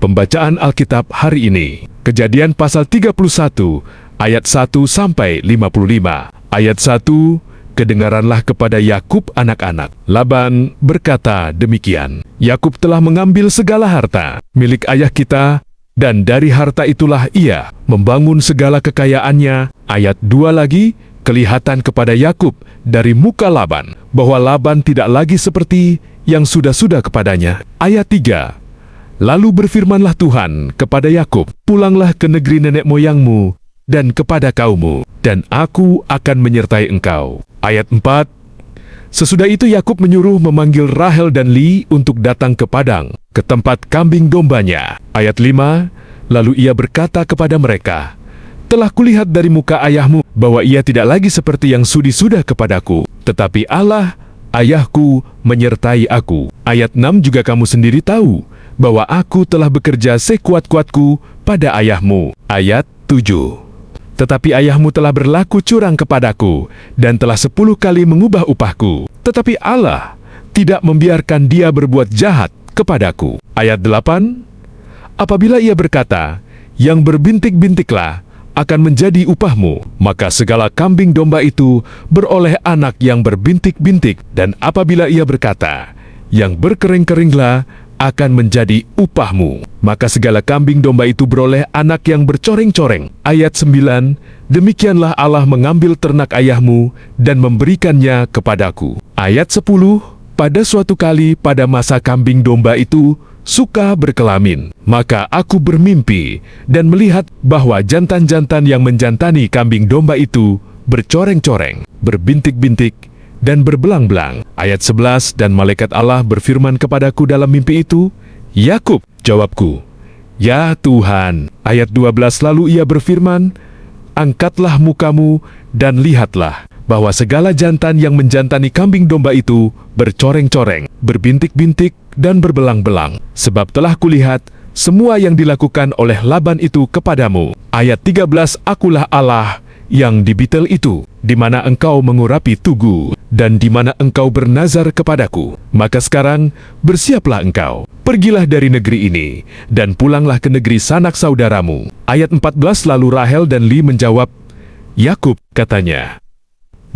Pembacaan Alkitab hari ini, Kejadian pasal 31, ayat 1 sampai 55. Ayat 1, kedengaranlah kepada Yakub anak-anak. Laban berkata demikian, Yakub telah mengambil segala harta milik ayah kita, dan dari harta itulah ia membangun segala kekayaannya. Ayat 2 lagi, kelihatan kepada Yakub dari muka Laban, bahwa Laban tidak lagi seperti yang sudah-sudah kepadanya. Ayat 3, lalu berfirmanlah Tuhan kepada Yakub, pulanglah ke negeri nenek moyangmu dan kepada kaummu, dan aku akan menyertai engkau. Ayat 4, sesudah itu Yakub menyuruh memanggil Rahel dan Li untuk datang ke padang, ke tempat kambing dombanya. Ayat 5, lalu ia berkata kepada mereka, telah kulihat dari muka ayahmu bahwa ia tidak lagi seperti yang sudi-sudah kepadaku, tetapi Allah, ayahku, menyertai aku. Ayat 6 juga kamu sendiri tahu, bahwa aku telah bekerja sekuat-kuatku pada ayahmu. Ayat 7, tetapi ayahmu telah berlaku curang kepadaku, dan telah 10 kali mengubah upahku. Tetapi Allah tidak membiarkan dia berbuat jahat kepadaku. Ayat 8, apabila ia berkata, yang berbintik-bintiklah akan menjadi upahmu, maka segala kambing domba itu beroleh anak yang berbintik-bintik, dan apabila ia berkata, yang berkering-keringlah akan menjadi upahmu, maka segala kambing domba itu beroleh anak yang bercoreng-coreng. Ayat 9, demikianlah Allah mengambil ternak ayahmu dan memberikannya kepadaku. Ayat 10, pada suatu kali pada masa kambing domba itu suka berkelamin, maka aku bermimpi dan melihat bahwa jantan-jantan yang menjantani kambing domba itu bercoreng-coreng, berbintik-bintik, dan berbelang-belang. Ayat 11, dan malaikat Allah berfirman kepadaku dalam mimpi itu, Yakub, jawabku, ya Tuhan. Ayat 12, lalu ia berfirman, angkatlah mukamu dan lihatlah, bahwa segala jantan yang menjantani kambing domba itu bercoreng-coreng, berbintik-bintik, dan berbelang-belang, sebab telah kulihat semua yang dilakukan oleh Laban itu kepadamu. Ayat 13, akulah Allah yang di Betel itu, di mana engkau mengurapi tugu, dan di mana engkau bernazar kepadaku. Maka sekarang bersiaplah engkau, pergilah dari negeri ini, dan pulanglah ke negeri sanak saudaramu. Ayat 14, lalu Rahel dan Li menjawab, Yakub, katanya,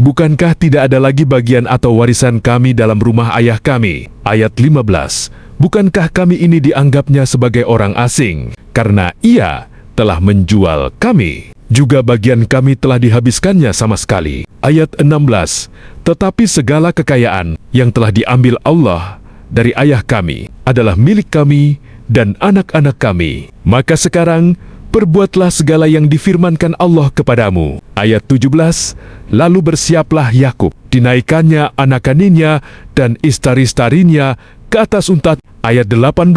bukankah tidak ada lagi bagian atau warisan kami dalam rumah ayah kami? Ayat 15, bukankah kami ini dianggapnya sebagai orang asing, karena ia telah menjual kami? Juga bagian kami telah dihabiskannya sama sekali. Ayat 16, tetapi segala kekayaan yang telah diambil Allah dari ayah kami adalah milik kami dan anak-anak kami. Maka sekarang perbuatlah segala yang difirmankan Allah kepadamu. Ayat 17, lalu bersiaplah Yakub, dinaikannya anak-aninnya dan istari-istarinya ke atas unta. Ayat 18,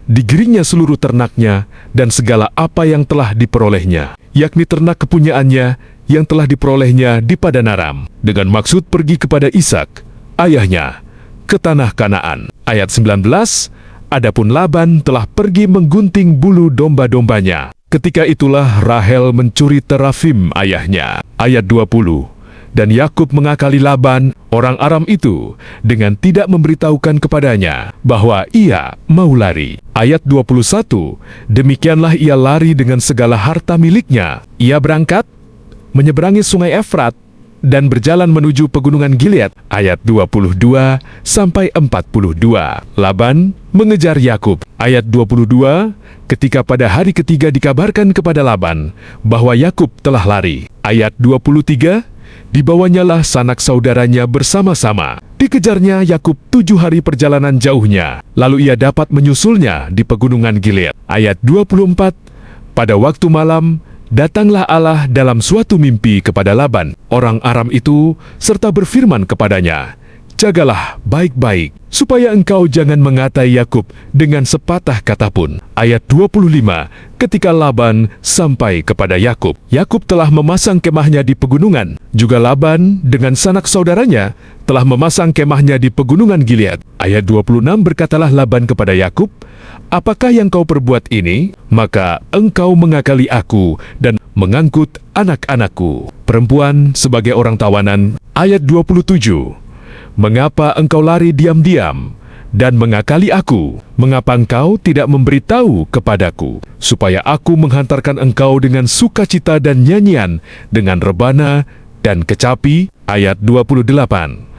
digiringnya seluruh ternaknya dan segala apa yang telah diperolehnya, yakni ternak kepunyaannya yang telah diperolehnya di Padan Aram, dengan maksud pergi kepada Ishak, ayahnya, ke tanah Kanaan. Ayat 19, adapun Laban telah pergi menggunting bulu domba-dombanya. Ketika itulah Rahel mencuri terafim ayahnya. Ayat 20, dan Yakub mengakali Laban, orang Aram itu, dengan tidak memberitahukan kepadanya bahwa ia mau lari. Ayat 21, demikianlah ia lari dengan segala harta miliknya. Ia berangkat, menyeberangi sungai Efrat, dan berjalan menuju pegunungan Gilead. Ayat 22 sampai 42. Laban mengejar Yakub. Ayat 22, ketika pada hari ketiga dikabarkan kepada Laban bahwa Yakub telah lari. Ayat 23, dibawanyalah sanak saudaranya bersama-sama. Dikejarnya Yakub 7 hari perjalanan jauhnya, lalu ia dapat menyusulnya di pegunungan Gilead. Ayat 24, pada waktu malam, datanglah Allah dalam suatu mimpi kepada Laban, orang Aram itu, serta berfirman kepadanya, jagalah baik-baik, supaya engkau jangan mengatai Yakub dengan sepatah kata pun. Ayat 25, ketika Laban sampai kepada Yakub, Yakub telah memasang kemahnya di pegunungan. Juga Laban dengan sanak saudaranya telah memasang kemahnya di pegunungan Gilead. Ayat 26, berkatalah Laban kepada Yakub, apakah yang kau perbuat ini? Maka engkau mengakali aku dan mengangkut anak-anakku, perempuan sebagai orang tawanan. Ayat 27, mengapa engkau lari diam-diam dan mengakali aku. Mengapa engkau tidak memberitahu kepadaku, supaya aku menghantarkan engkau dengan sukacita dan nyanyian, dengan rebana dan kecapi? Ayat 28.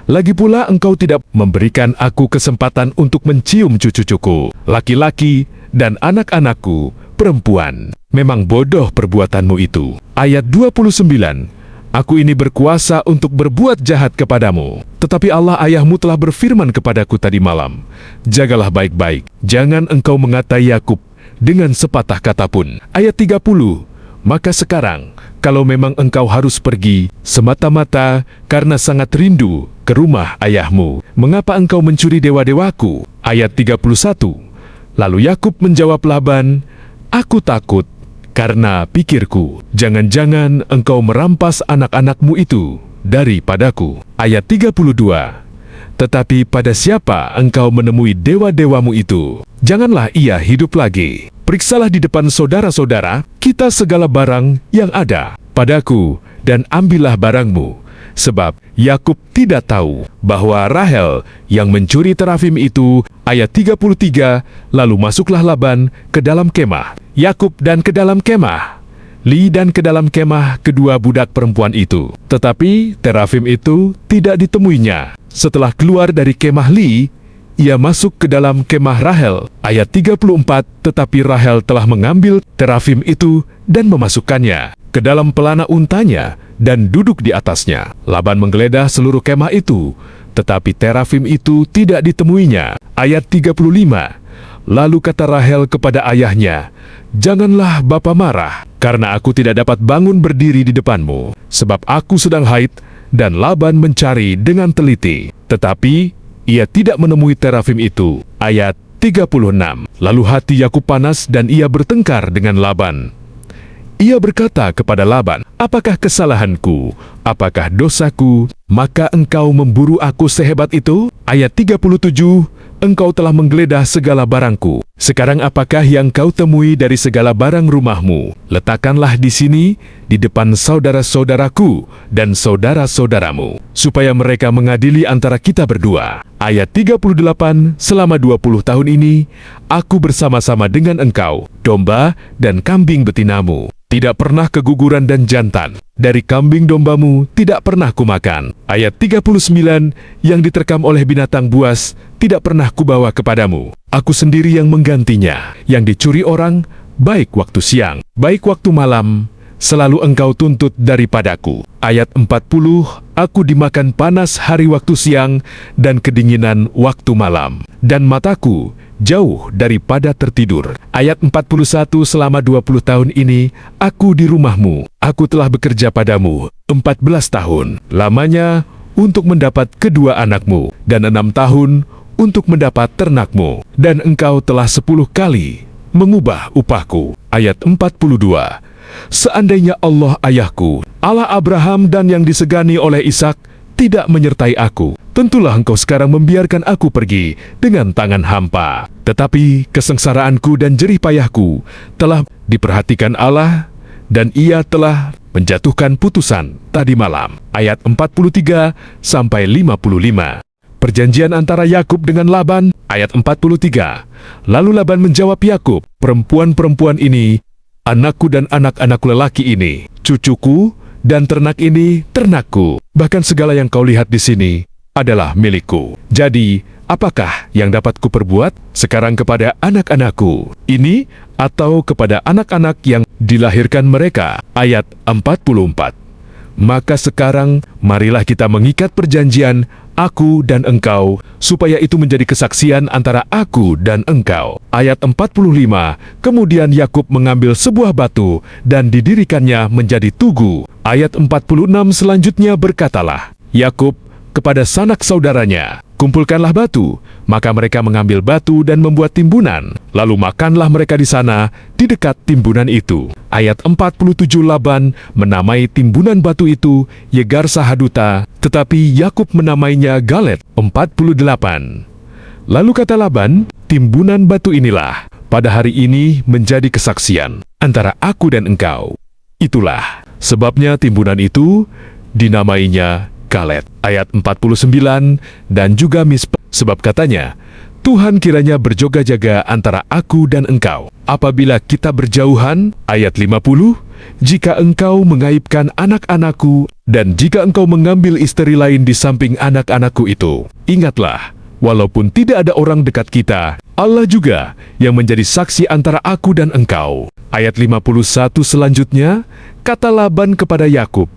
Lagi pula engkau tidak memberikan aku kesempatan untuk mencium cucu-cucuku, laki-laki dan anak-anakku, perempuan. Memang bodoh perbuatanmu itu. Ayat 29. Aku ini berkuasa untuk berbuat jahat kepadamu. Tetapi Allah ayahmu telah berfirman kepadaku tadi malam, jagalah baik-baik, jangan engkau mengatai Yakub dengan sepatah kata pun. Ayat 30. Maka sekarang, kalau memang engkau harus pergi, semata-mata karena sangat rindu ke rumah ayahmu, mengapa engkau mencuri dewa-dewaku? Ayat 31. Lalu Yakub menjawab Laban, aku takut, karena pikirku, jangan-jangan engkau merampas anak-anakmu itu daripadaku. Ayat 32. Tetapi pada siapa engkau menemui dewa-dewamu itu? Janganlah ia hidup lagi. Periksalah di depan saudara-saudara kita segala barang yang ada padaku, dan ambillah barangmu. Sebab Yakub tidak tahu bahwa Rahel yang mencuri terafim itu. Ayat 33. Lalu masuklah Laban ke dalam kemah, Yakub dan ke dalam kemah, Li dan ke dalam kemah kedua budak perempuan itu. Tetapi terafim itu tidak ditemuinya. Setelah keluar dari kemah Li, ia masuk ke dalam kemah Rahel. Ayat 34. Tetapi Rahel telah mengambil terafim itu dan memasukkannya ke dalam pelana untanya dan duduk di atasnya. Laban menggeledah seluruh kemah itu, tetapi terafim itu tidak ditemuinya. Ayat 35. Lalu kata Rahel kepada ayahnya, janganlah bapa marah, karena aku tidak dapat bangun berdiri di depanmu, sebab aku sedang haid. Dan Laban mencari dengan teliti, tetapi ia tidak menemui terafim itu. Ayat 36. Lalu hati Yakub panas dan ia bertengkar dengan Laban. Ia berkata kepada Laban, apakah kesalahanku? Apakah dosaku? Maka engkau memburu aku sehebat itu? Ayat 37. Engkau telah menggeledah segala barangku. Sekarang apakah yang kau temui dari segala barang rumahmu? Letakkanlah di sini, di depan saudara-saudaraku dan saudara-saudaramu, supaya mereka mengadili antara kita berdua. Ayat 38. Selama 20 tahun ini, aku bersama-sama dengan engkau, domba dan kambing betinamu. Tidak pernah keguguran dan jantan. Dari kambing dombamu tidak pernah kumakan. Ayat 39. Yang diterkam oleh binatang buas tidak pernah kubawa kepadamu. Aku sendiri yang menggantinya. Yang dicuri orang, baik waktu siang, baik waktu malam, selalu engkau tuntut daripadaku. Ayat 40. Aku dimakan panas hari waktu siang dan kedinginan waktu malam, dan mataku jauh daripada tertidur. Ayat 41. Selama 20 tahun ini, aku di rumahmu. Aku telah bekerja padamu 14 tahun. Lamanya untuk mendapat kedua anakmu, dan 6 tahun untuk mendapat ternakmu. Dan engkau telah 10 kali mengubah upahku. Ayat 42. Seandainya Allah ayahku, Allah Abraham dan yang disegani oleh Ishak, tidak menyertai aku, tentulah engkau sekarang membiarkan aku pergi dengan tangan hampa. Tetapi kesengsaraanku dan jerih payahku telah diperhatikan Allah, dan ia telah menjatuhkan putusan tadi malam. Ayat 43 sampai 55. Perjanjian antara Yakub dengan Laban. Ayat 43. Lalu Laban menjawab Yakub, perempuan-perempuan ini anakku dan anak-anakku lelaki ini cucuku, dan ternak ini ternakku. Bahkan segala yang kau lihat di sini adalah milikku. Jadi, apakah yang dapat kuperbuat sekarang kepada anak-anakku ini atau kepada anak-anak yang dilahirkan mereka? Ayat 44. Maka sekarang marilah kita mengikat perjanjian aku dan engkau, supaya itu menjadi kesaksian antara aku dan engkau. Ayat 45. Kemudian Yakub mengambil sebuah batu dan didirikannya menjadi tugu. Ayat 46 selanjutnya berkatalah Yakub kepada sanak saudaranya, kumpulkanlah batu. Maka mereka mengambil batu dan membuat timbunan. Lalu makanlah mereka di sana, di dekat timbunan itu. Ayat 47. Laban menamai timbunan batu itu Yegar Sahaduta, tetapi Yakub menamainya Galet 48. Lalu kata Laban, timbunan batu inilah pada hari ini menjadi kesaksian antara aku dan engkau. Itulah sebabnya timbunan itu dinamainya Galet. Ayat 49. Dan juga Mispa, sebab katanya, Tuhan kiranya berjaga-jaga antara aku dan engkau. Apabila kita berjauhan, ayat 50, jika engkau mengaibkan anak-anakku, dan jika engkau mengambil istri lain di samping anak-anakku itu, ingatlah, walaupun tidak ada orang dekat kita, Allah juga yang menjadi saksi antara aku dan engkau. Ayat 51 selanjutnya, kata Laban kepada Yakub,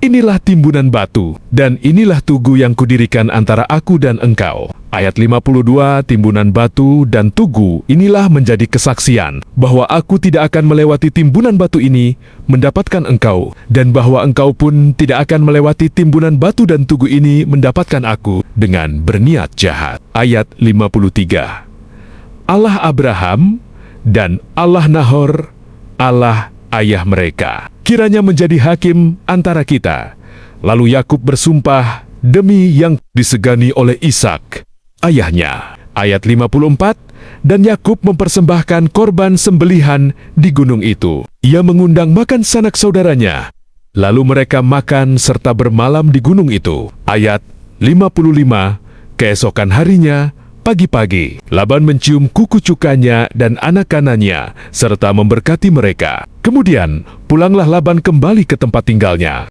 inilah timbunan batu, dan inilah tugu yang kudirikan antara aku dan engkau. Ayat 52, timbunan batu dan tugu inilah menjadi kesaksian bahwa aku tidak akan melewati timbunan batu ini mendapatkan engkau, dan bahwa engkau pun tidak akan melewati timbunan batu dan tugu ini mendapatkan aku dengan berniat jahat. Ayat 53, Allah Abraham dan Allah Nahor, Allah ayah mereka, kiranya menjadi hakim antara kita. Lalu Yakub bersumpah demi yang disegani oleh Ishak, ayahnya. Ayat 54, dan Yakub mempersembahkan korban sembelihan di gunung itu. Ia mengundang makan sanak saudaranya. Lalu mereka makan serta bermalam di gunung itu. Ayat 55, keesokan harinya, pagi-pagi, Laban mencium kuku cukanya dan anak kanannya, serta memberkati mereka. Kemudian, pulanglah Laban kembali ke tempat tinggalnya.